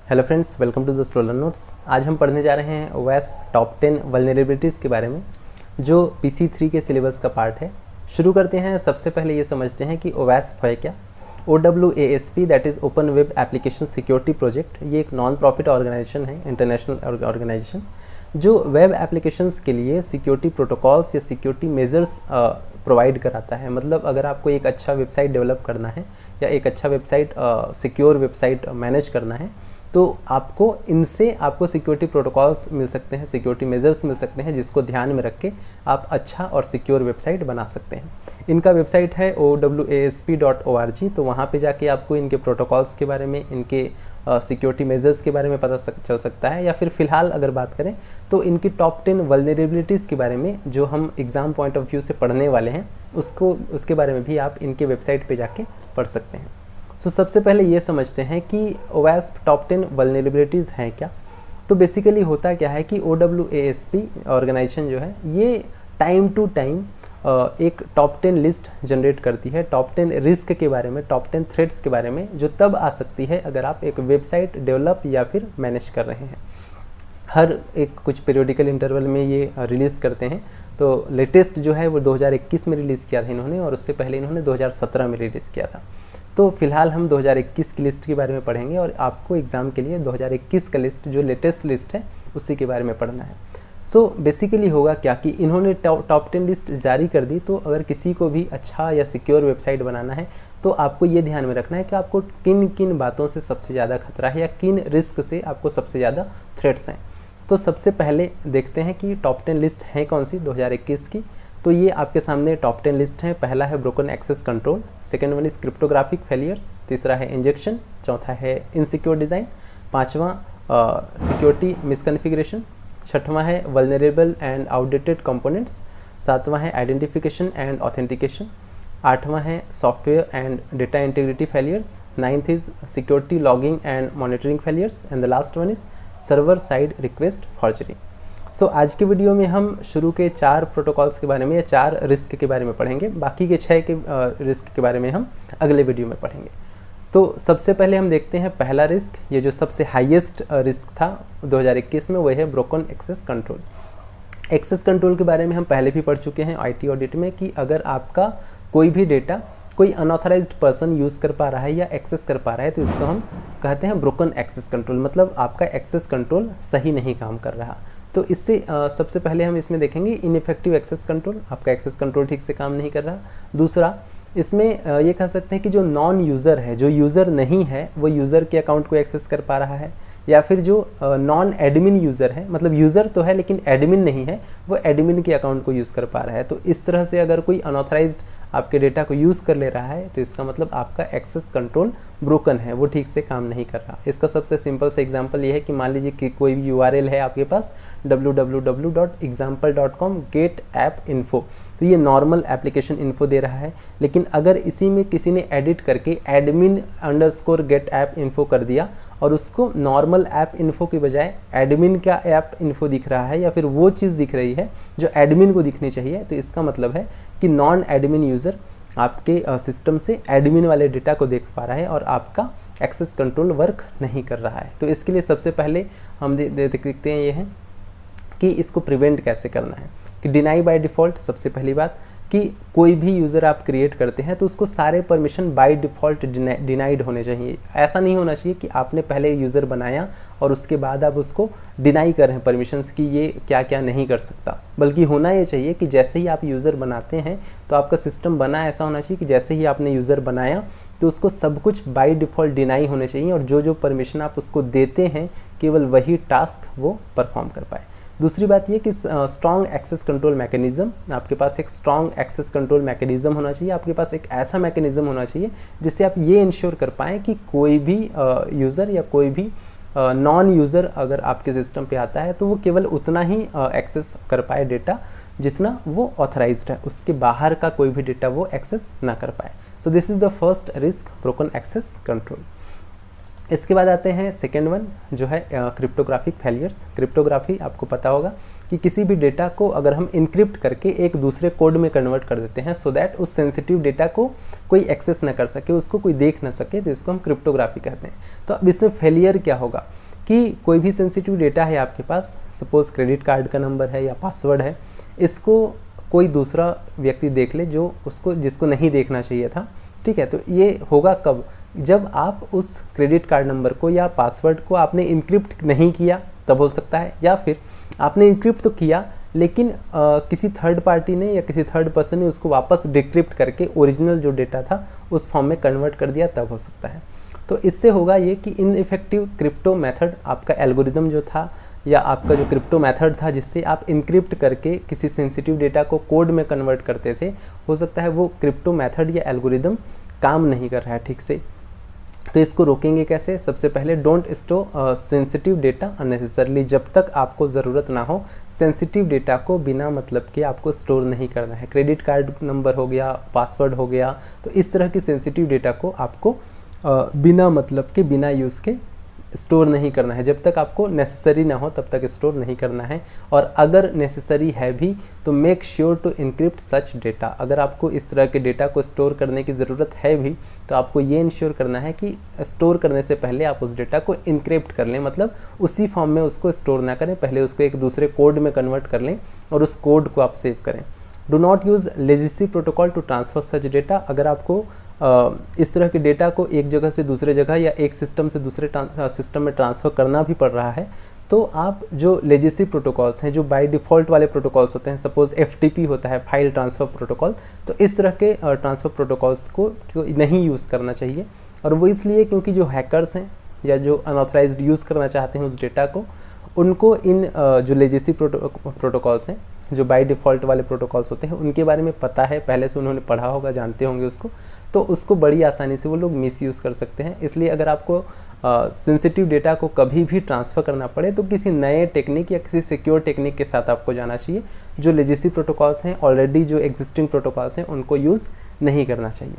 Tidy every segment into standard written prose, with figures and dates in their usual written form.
Hello friends, welcome to the stoler notes. आज हम पढ़ने जा रहे हैं ओवेस्प टॉप 10 वल्नरेबिलिटीज़ के बारे में, जो PC3 के सिलेबस का पार्ट है। शुरू करते हैं। सबसे पहले ये समझते हैं कि ओवेस्प है क्या। OWASP that is open web application security project, ये एक नॉन प्रॉफिट ऑर्गेनाइजेशन है, इंटरनेशनल ऑर्गेनाइजेशन, जो वेब एप्लीकेशंस के लिए सिक्योरिटी प्रोटोकॉल्स या सिक्योरिटी मेजर्स प्रोवाइड कराता है। मतलब अगर आपको एक अच्छा वेबसाइट डेवलप करना है या एक अच्छा वेबसाइट सिक्योर वेबसाइट मैनेज करना है, तो आपको सिक्योरिटी प्रोटोकॉल्स मिल सकते हैं, सिक्योरिटी मेजर्स मिल सकते हैं, जिसको ध्यान में रख के आप अच्छा और सिक्योर वेबसाइट बना सकते हैं। इनका वेबसाइट है OWASP.org। तो वहाँ पे जाके आपको इनके प्रोटोकॉल्स के बारे में, इनके सिक्योरिटी मेजर्स के बारे में पता चल सकता है। या फिर फ़िलहाल अगर बात करें तो इनकी टॉप 10 वल्नरेबिलिटीज़ के बारे में, जो हम एग्ज़ाम पॉइंट ऑफ व्यू से पढ़ने वाले हैं, उसके बारे में भी आप इनके वेबसाइट पे जाके पढ़ सकते हैं। सबसे पहले ये समझते हैं कि ओवेस्प टॉप 10 वल्नरेबिलिटीज़ हैं क्या। तो बेसिकली होता क्या है कि OWASP ऑर्गेनाइजेशन जो है, ये टाइम टू टाइम एक टॉप 10 लिस्ट जनरेट करती है, टॉप 10 रिस्क के बारे में, टॉप 10 थ्रेट्स के बारे में, जो तब आ सकती है अगर आप एक वेबसाइट डेवलप या फिर मैनेज कर रहे हैं। हर एक कुछ पीरियोडिकल इंटरवल में ये रिलीज़ करते हैं। तो लेटेस्ट जो है वो 2021 में रिलीज़ किया था इन्होंने, और उससे पहले इन्होंने 2017 में रिलीज़ किया था। तो फिलहाल हम 2021 की लिस्ट के बारे में पढ़ेंगे, और आपको एग्ज़ाम के लिए 2021 का लिस्ट, जो लेटेस्ट लिस्ट है, उसी के बारे में पढ़ना है। बेसिकली होगा क्या कि इन्होंने टॉप 10 लिस्ट जारी कर दी। तो अगर किसी को भी अच्छा या सिक्योर वेबसाइट बनाना है, तो आपको ये ध्यान में रखना है कि आपको किन किन बातों से सबसे ज़्यादा खतरा है, या किन रिस्क से आपको सबसे ज़्यादा थ्रेट्स हैं। तो सबसे पहले देखते हैं कि टॉप 10 लिस्ट है कौन सी 2021 की। तो ये आपके सामने टॉप 10 लिस्ट है। पहला है broken access control, second one is cryptographic failures, तीसरा है इंजेक्शन, चौथा है इनसिक्योर डिज़ाइन, पांचवा सिक्योरिटी मिसकॉन्फ़िगरेशन, छठवां है वल्नरेबल एंड आउटडेटेड कंपोनेंट्स, सातवां है आइडेंटिफिकेशन एंड ऑथेंटिकेशन, आठवां है software and data integrity failures, ninth is security logging and monitoring failures, and the last one is server side request forgery. आज के video में हम शुरू के 4 प्रोटोकॉल्स के बारे में या 4 रिस्क के बारे में पढ़ेंगे। बाकी के 6 के रिस्क के बारे में हम अगले वीडियो में पढ़ेंगे। तो सबसे पहले हम देखते हैं पहला रिस्क, ये जो सबसे हाईएस्ट रिस्क था 2021 में, वो है broken access control. Access control के बारे में हम पहले भी पढ़ चुके हैं IT ऑडिट में, कि अगर आपका कोई भी डेटा कोई अनऑथराइज्ड पर्सन यूज़ कर पा रहा है या एक्सेस कर पा रहा है, तो इसको हम कहते हैं ब्रोकन एक्सेस कंट्रोल। मतलब आपका एक्सेस कंट्रोल सही नहीं काम कर रहा। तो इससे सबसे पहले हम इसमें देखेंगे इनइफेक्टिव एक्सेस कंट्रोल, आपका एक्सेस कंट्रोल ठीक से काम नहीं कर रहा। दूसरा, इसमें ये कह सकते हैं कि जो नॉन यूज़र है, जो यूज़र नहीं है, वो यूज़र के अकाउंट को एक्सेस कर पा रहा है, या फिर जो नॉन एडमिन यूज़र है, मतलब यूज़र तो है लेकिन एडमिन नहीं है, वो एडमिन के अकाउंट को यूज़ कर पा रहा है। तो इस तरह से अगर कोई अनऑथराइज्ड आपके डेटा को यूज़ कर ले रहा है, तो इसका मतलब आपका एक्सेस कंट्रोल ब्रोकन है, वो ठीक से काम नहीं कर रहा। इसका सबसे सिंपल सा एग्जांपल ये है कि मान लीजिए कि कोई भी URL है आपके पास www.example.com get app info, तो ये नॉर्मल एप्लीकेशन इन्फो दे रहा है। लेकिन अगर इसी में किसी ने एडिट करके admin_get app info कर दिया, और उसको नॉर्मल ऐप इन्फो की बजाय एडमिन का ऐप इन्फो दिख रहा है, या फिर वो चीज़ दिख रही है जो एडमिन को दिखनी चाहिए, तो इसका मतलब है कि नॉन एडमिन यूज़र आपके सिस्टम से एडमिन वाले डेटा को देख पा रहा है, और आपका एक्सेस कंट्रोल वर्क नहीं कर रहा है। तो इसके लिए सबसे पहले हम देखते हैं ये है कि इसको प्रिवेंट कैसे करना है। कि डिनाई बाय डिफ़ॉल्ट, सबसे पहली बात कि कोई भी यूज़र आप क्रिएट करते हैं तो उसको सारे परमिशन बाय डिफ़ॉल्ट डिनाइड होने चाहिए। ऐसा नहीं होना चाहिए कि आपने पहले यूज़र बनाया और उसके बाद आप उसको डिनाई कर रहे हैं परमिशंस की, ये क्या क्या नहीं कर सकता। बल्कि होना ये चाहिए कि जैसे ही आप यूज़र बनाते हैं, तो आपका सिस्टम बना ऐसा होना चाहिए कि जैसे ही आपने यूज़र बनाया तो उसको सब कुछ बाय डिफ़ॉल्ट डिनाई होने चाहिए, और जो जो परमिशन आप उसको देते हैं केवल वही टास्क वो परफॉर्म कर पाए। दूसरी बात ये कि स्ट्रॉन्ग एक्सेस कंट्रोल मैकेनिज़्म, आपके पास एक स्ट्रॉन्ग एक्सेस कंट्रोल मैकेनिज़्म होना चाहिए। आपके पास एक ऐसा मैकेनिज़्म होना चाहिए जिससे आप ये इंश्योर कर पाएँ कि कोई भी यूज़र या कोई भी नॉन यूज़र अगर आपके सिस्टम पे आता है, तो वो केवल उतना ही एक्सेस कर पाए डेटा जितना वो ऑथराइज्ड है, उसके बाहर का कोई भी डेटा वो एक्सेस ना कर पाए। So this is the first risk, broken access control. इसके बाद आते हैं सेकेंड वन, जो है क्रिप्टोग्राफिक फेलियर्स। क्रिप्टोग्राफी आपको पता होगा कि किसी भी डेटा को अगर हम इनक्रिप्ट करके एक दूसरे कोड में कन्वर्ट कर देते हैं सो दैट उस सेंसिटिव डेटा को कोई एक्सेस ना कर सके, उसको कोई देख ना सके, तो इसको हम क्रिप्टोग्राफी कहते हैं। तो अब इससे फेलियर क्या होगा कि कोई भी सेंसिटिव डेटा है आपके पास, सपोज क्रेडिट कार्ड का नंबर है या पासवर्ड है, इसको कोई दूसरा व्यक्ति देख ले जो जिसको नहीं देखना चाहिए था, ठीक है। तो ये होगा कब, जब आप उस क्रेडिट कार्ड नंबर को या पासवर्ड को आपने इनक्रिप्ट नहीं किया तब हो सकता है, या फिर आपने इनक्रिप्ट तो किया लेकिन किसी थर्ड पार्टी ने या किसी थर्ड पर्सन ने उसको वापस डिक्रिप्ट करके ओरिजिनल जो डेटा था उस फॉर्म में कन्वर्ट कर दिया, तब हो सकता है। तो इससे होगा ये कि इनइफेक्टिव क्रिप्टो मेथड, आपका एल्गोरिदम जो था या आपका जो क्रिप्टो मेथड था जिससे आप इनक्रिप्ट करके किसी सेंसिटिव डेटा को कोड में कन्वर्ट करते थे, हो सकता है वो क्रिप्टो मेथड या एल्गोरिदम काम नहीं कर रहा है ठीक से। तो इसको रोकेंगे कैसे? सबसे पहले don't store sensitive data unnecessarily. जब तक आपको ज़रूरत ना हो सेंसिटिव डेटा को बिना मतलब के आपको स्टोर नहीं करना है। क्रेडिट कार्ड नंबर हो गया, पासवर्ड हो गया, तो इस तरह की सेंसिटिव डेटा को आपको बिना मतलब के, बिना यूज़ के स्टोर नहीं करना है। जब तक आपको नेसेसरी ना हो तब तक स्टोर नहीं करना है। और अगर नेसेसरी है भी तो make sure to encrypt such data. अगर आपको इस तरह के डेटा को स्टोर करने की ज़रूरत है भी तो आपको ये इंश्योर करना है कि स्टोर करने से पहले आप उस डेटा को इनक्रिप्ट कर लें, मतलब उसी फॉर्म में उसको स्टोर ना करें, पहले उसको एक दूसरे कोड में कन्वर्ट कर लें और उस कोड को आप सेव करें। Do not use legacy protocol to transfer such data. अगर आपको इस तरह के डेटा को एक जगह से दूसरे जगह या एक सिस्टम से दूसरे सिस्टम में ट्रांसफ़र करना भी पड़ रहा है तो आप जो लेजेसी प्रोटोकॉल्स हैं, जो बाय डिफ़ॉल्ट वाले प्रोटोकॉल्स होते हैं, सपोज़ FTP होता है, फाइल ट्रांसफ़र प्रोटोकॉल, तो इस तरह के ट्रांसफ़र प्रोटोकॉल्स को नहीं यूज़ करना चाहिए। और वो इसलिए क्योंकि जो हैकर्स हैं या जो अनऑथराइज्ड यूज़ करना चाहते हैं उस डेटा को, उनको इन जो लेजेसी प्रोटोकॉल्स हैं, जो बाय डिफ़ॉल्ट वाले प्रोटोकॉल्स होते हैं, उनके बारे में पता है, पहले से उन्होंने पढ़ा होगा, जानते होंगे उसको, तो उसको बड़ी आसानी से वो लोग मिसयूज़ कर सकते हैं। इसलिए अगर आपको सेंसिटिव डेटा को कभी भी ट्रांसफ़र करना पड़े तो किसी नए टेक्निक या किसी सिक्योर टेक्निक के साथ आपको जाना चाहिए। जो लेजेसी प्रोटोकॉल्स हैं, ऑलरेडी जो एग्जिस्टिंग प्रोटोकॉल्स हैं, उनको यूज़ नहीं करना चाहिए।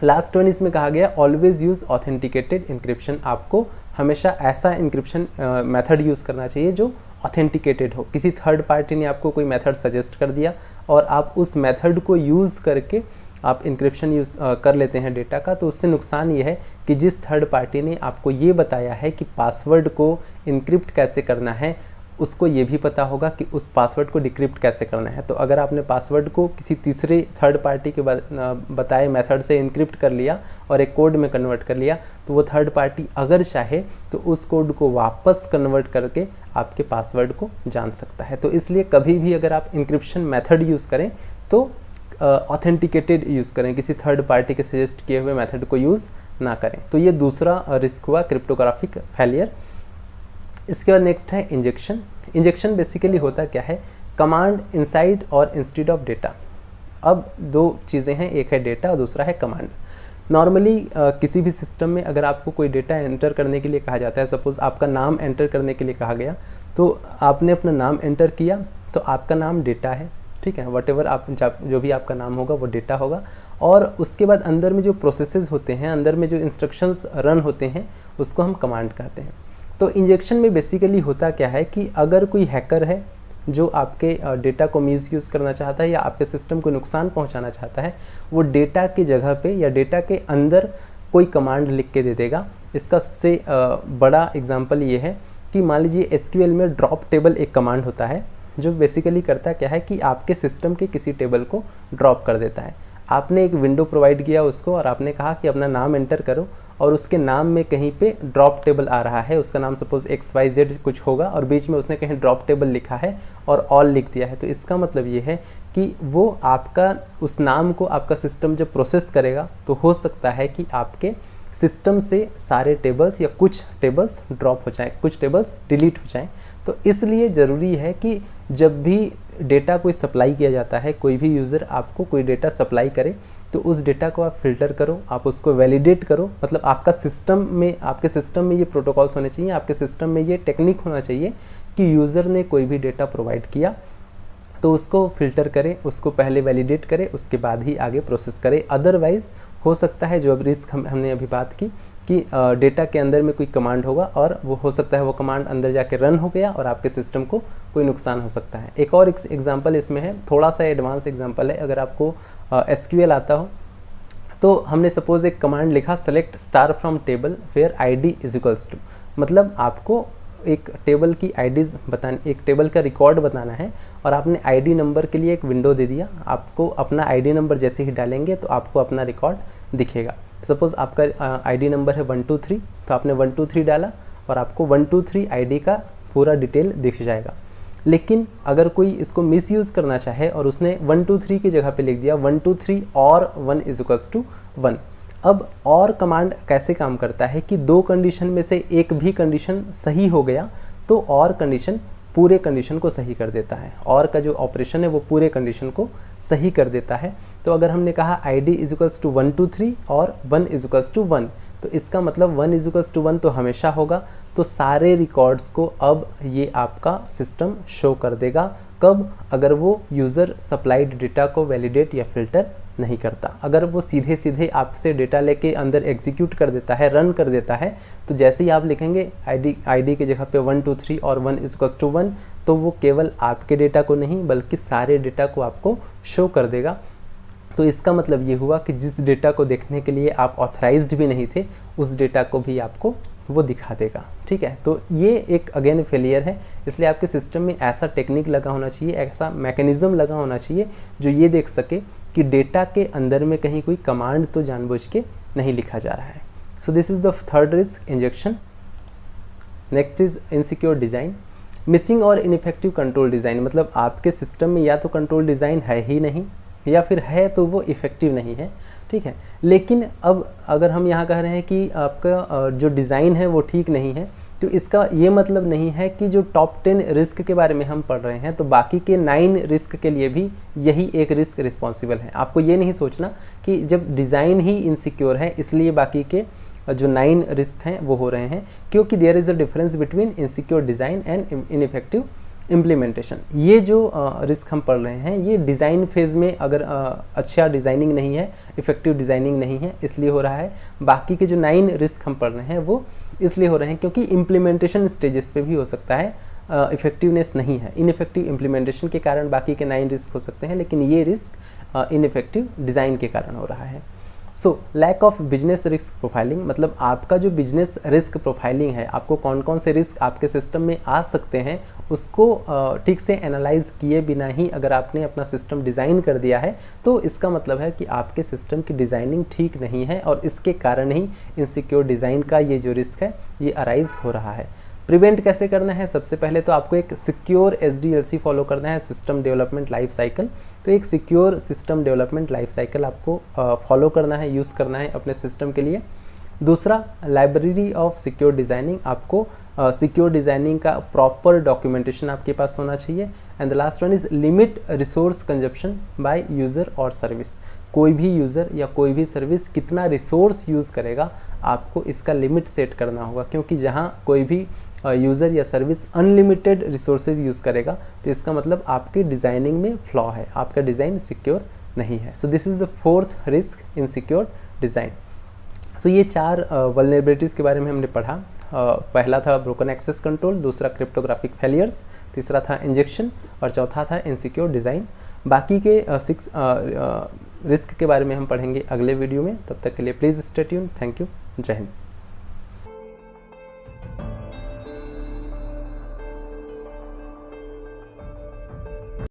लास्ट वन इसमें कहा गया ऑलवेज़ यूज़ ऑथेंटिकेटेड इंक्रिप्शन। आपको हमेशा ऐसा इंक्रिप्शन मेथड यूज़ करना चाहिए जो ऑथेंटिकेटेड हो। किसी थर्ड पार्टी ने आपको कोई मेथड सजेस्ट कर दिया और आप उस मेथड को यूज़ करके आप इंक्रिप्शन यूज़ कर लेते हैं डेटा का, तो उससे नुकसान ये है कि जिस थर्ड पार्टी ने आपको ये बताया है कि पासवर्ड को इंक्रिप्ट कैसे करना है, उसको ये भी पता होगा कि उस पासवर्ड को डिक्रिप्ट कैसे करना है। तो अगर आपने पासवर्ड को किसी तीसरे थर्ड पार्टी के बताए मेथड से इंक्रिप्ट कर लिया और एक कोड में कन्वर्ट कर लिया, तो वो थर्ड पार्टी अगर चाहे तो उस कोड को वापस कन्वर्ट करके आपके पासवर्ड को जान सकता है। तो इसलिए कभी भी अगर आप इंक्रिप्शन मेथड यूज़ करें तो ऑथेंटिकेटेड यूज़ करें, किसी थर्ड पार्टी के सजेस्ट किए हुए मेथड को यूज़ ना करें। तो ये दूसरा रिस्क हुआ क्रिप्टोग्राफिक फेलियर। इसके बाद नेक्स्ट है इंजेक्शन। इंजेक्शन बेसिकली होता क्या है? कमांड इनसाइड और इंस्टेड ऑफ डेटा। अब दो चीज़ें हैं, एक है डेटा और दूसरा है कमांड। नॉर्मली किसी भी सिस्टम में अगर आपको कोई डेटा एंटर करने के लिए कहा जाता है, सपोज़ आपका नाम एंटर करने के लिए कहा गया, तो आपने अपना नाम एंटर किया तो आपका नाम डेटा है, ठीक है। वटेवर आप जो भी आपका नाम होगा वो डेटा होगा। और उसके बाद अंदर में जो प्रोसेसेस होते हैं, अंदर में जो इंस्ट्रक्शंस रन होते हैं, उसको हम कमांड कहते हैं। तो इंजेक्शन में बेसिकली होता क्या है कि अगर कोई हैकर है जो आपके डेटा को मिसयूज़ करना चाहता है या आपके सिस्टम को नुकसान पहुंचाना चाहता है, वो डेटा की जगह पे या डेटा के अंदर कोई कमांड लिख के दे देगा। इसका सबसे बड़ा एग्जांपल ये है कि मान लीजिए SQL में ड्रॉप टेबल एक कमांड होता है जो बेसिकली करता क्या है कि आपके सिस्टम के किसी टेबल को ड्रॉप कर देता है। आपने एक विंडो प्रोवाइड किया उसको और आपने कहा कि अपना नाम एंटर करो और उसके नाम में कहीं पे ड्रॉप टेबल आ रहा है, उसका नाम सपोज XYZ कुछ होगा और बीच में उसने कहीं ड्रॉप टेबल लिखा है और ऑल लिख दिया है। तो इसका मतलब ये है कि वो आपका उस नाम को आपका सिस्टम जब प्रोसेस करेगा तो हो सकता है कि आपके सिस्टम से सारे टेबल्स या कुछ टेबल्स ड्रॉप हो जाएं, कुछ टेबल्स डिलीट हो जाएं। तो इसलिए ज़रूरी है कि जब भी डेटा कोई सप्लाई किया जाता है, कोई भी यूज़र आपको कोई डेटा सप्लाई करे, तो उस डेटा को आप फिल्टर करो, आप उसको वैलिडेट करो। मतलब आपके सिस्टम में ये प्रोटोकॉल्स होने चाहिए, आपके सिस्टम में ये टेक्निक होना चाहिए कि यूज़र ने कोई भी डेटा प्रोवाइड किया तो उसको फिल्टर करे, उसको पहले वैलिडेट करे, उसके बाद ही आगे प्रोसेस करे। अदरवाइज़ हो सकता है जो अब रिस्क हमने अभी बात की कि डेटा के अंदर में कोई कमांड होगा और वो हो सकता है वो कमांड अंदर जाके रन हो गया और आपके सिस्टम को कोई नुकसान हो सकता है। एक और एग्जांपल इसमें है, थोड़ा सा एडवांस एग्जांपल है। अगर आपको SQL आता हो तो हमने सपोज एक कमांड लिखा select star from table where ID is equals to, मतलब आपको एक टेबल की आईडीज़ बतानी, एक टेबल का रिकॉर्ड बताना है और आपने आईडी नंबर के लिए एक विंडो दे दिया। आपको अपना आईडी नंबर जैसे ही डालेंगे तो आपको अपना रिकॉर्ड दिखेगा। सपोज़ आपका आईडी नंबर है 123, तो आपने 123 डाला और आपको 123 आईडी का पूरा डिटेल दिख जाएगा। लेकिन अगर कोई इसको मिसयूज़ करना चाहे और उसने 123 की जगह पे लिख दिया 123 और 1 इज इक्वल्स टू 1। अब और कमांड कैसे काम करता है कि दो कंडीशन में से एक भी कंडीशन सही हो गया तो और कंडीशन पूरे कंडीशन को सही कर देता है। और का जो ऑपरेशन है वो पूरे कंडीशन को सही कर देता है। तो अगर हमने कहा ID इज इक्वल्स टू 123 और 1 इज इक्वल्स टू 1, तो इसका मतलब 1 इज इक्वल्स टू 1 तो हमेशा होगा। तो सारे रिकॉर्ड्स को अब ये आपका सिस्टम शो कर देगा। कब? अगर वो यूज़र सप्लाइड डेटा को वैलिडेट या फिल्टर नहीं करता। अगर वो सीधे सीधे आपसे डेटा लेके अंदर एग्जीक्यूट कर देता है, रन कर देता है, तो जैसे ही आप लिखेंगे ID की जगह पे 123 और 1 इज इक्वल्स टू 1, तो वो केवल आपके डेटा को नहीं बल्कि सारे डेटा को आपको शो कर देगा। तो इसका मतलब ये हुआ कि जिस डेटा को देखने के लिए आप ऑथराइज्ड भी नहीं थे उस डेटा को भी आपको वो दिखा देगा। ठीक है, तो ये एक अगेन फेलियर है। इसलिए आपके सिस्टम में ऐसा टेक्निक लगा होना चाहिए, ऐसा मैकेनिज्म लगा होना चाहिए जो ये देख सके कि डेटा के अंदर में कहीं कोई कमांड तो जानबूझ के नहीं लिखा जा रहा है। So this is the third risk, injection. Next is insecure design, missing और इनइफेक्टिव कंट्रोल डिज़ाइन। मतलब आपके सिस्टम में या तो कंट्रोल डिज़ाइन है ही नहीं या फिर है तो वो इफ़ेक्टिव नहीं है। ठीक है, लेकिन अब अगर हम यहाँ कह रहे हैं कि आपका जो डिज़ाइन है वो ठीक नहीं है, तो इसका ये मतलब नहीं है कि जो टॉप 10 रिस्क के बारे में हम पढ़ रहे हैं तो बाकी के 9 रिस्क के लिए भी यही एक रिस्क रिस्पॉन्सिबल है। आपको ये नहीं सोचना कि जब डिज़ाइन ही इनसिक्योर है इसलिए बाकी के जो 9 रिस्क हैं वो हो रहे हैं, क्योंकि there is a difference between insecure design and ineffective implementation. ये जो रिस्क हम पढ़ रहे हैं ये डिज़ाइन फेज़ में अगर अच्छा डिज़ाइनिंग नहीं है, इफ़ेक्टिव डिज़ाइनिंग नहीं है, इसलिए हो रहा है। बाकी के जो 9 रिस्क हम पढ़ रहे हैं वो इसलिए हो रहे हैं क्योंकि इम्प्लीमेंटेशन स्टेजेस पे भी हो सकता है इफ़ेक्टिवनेस नहीं है। इनइफेक्टिव इम्प्लीमेंटेशन के कारण बाकी के 9 रिस्क हो सकते हैं, लेकिन ये रिस्क इनइफेक्टिव डिज़ाइन के कारण हो रहा है। So lack of business risk profiling, मतलब आपका जो बिजनेस रिस्क प्रोफाइलिंग है, आपको कौन कौन से रिस्क आपके सिस्टम में आ सकते हैं उसको ठीक से एनालाइज किए बिना ही अगर आपने अपना सिस्टम डिज़ाइन कर दिया है तो इसका मतलब है कि आपके सिस्टम की डिज़ाइनिंग ठीक नहीं है और इसके कारण ही इनसिक्योर डिज़ाइन का ये जो रिस्क है ये अराइज हो रहा है। प्रिवेंट कैसे करना है? सबसे पहले तो आपको एक सिक्योर SDLC फॉलो करना है, सिस्टम डेवलपमेंट लाइफ साइकिल। तो एक secure system development life cycle आपको फॉलो करना है, यूज़ करना है अपने सिस्टम के लिए। दूसरा, लाइब्रेरी ऑफ सिक्योर डिज़ाइनिंग, आपको सिक्योर डिज़ाइनिंग का प्रॉपर डॉक्यूमेंटेशन आपके पास होना चाहिए। And the last one is limit resource consumption by user और सर्विस। कोई भी यूज़र या कोई भी सर्विस कितना रिसोर्स यूज़ करेगा आपको इसका लिमिट सेट करना होगा, क्योंकि जहाँ कोई भी यूज़र या सर्विस अनलिमिटेड रिसोर्सेज यूज़ करेगा तो इसका मतलब आपकी डिज़ाइनिंग में फ्लॉ है, आपका डिज़ाइन सिक्योर नहीं है। So this is the fourth risk in secure design. So ये 4 वल्नरेबिलिटीज़ के बारे में हमने पढ़ा। पहला था ब्रोकन एक्सेस कंट्रोल, दूसरा क्रिप्टोग्राफिक फेलियर्स, तीसरा था इंजेक्शन और चौथा था इनसिक्योर डिज़ाइन। बाकी के 6 रिस्क के बारे में हम पढ़ेंगे अगले वीडियो में। तब तक के लिए please stay tuned. Thank you. जय हिंद।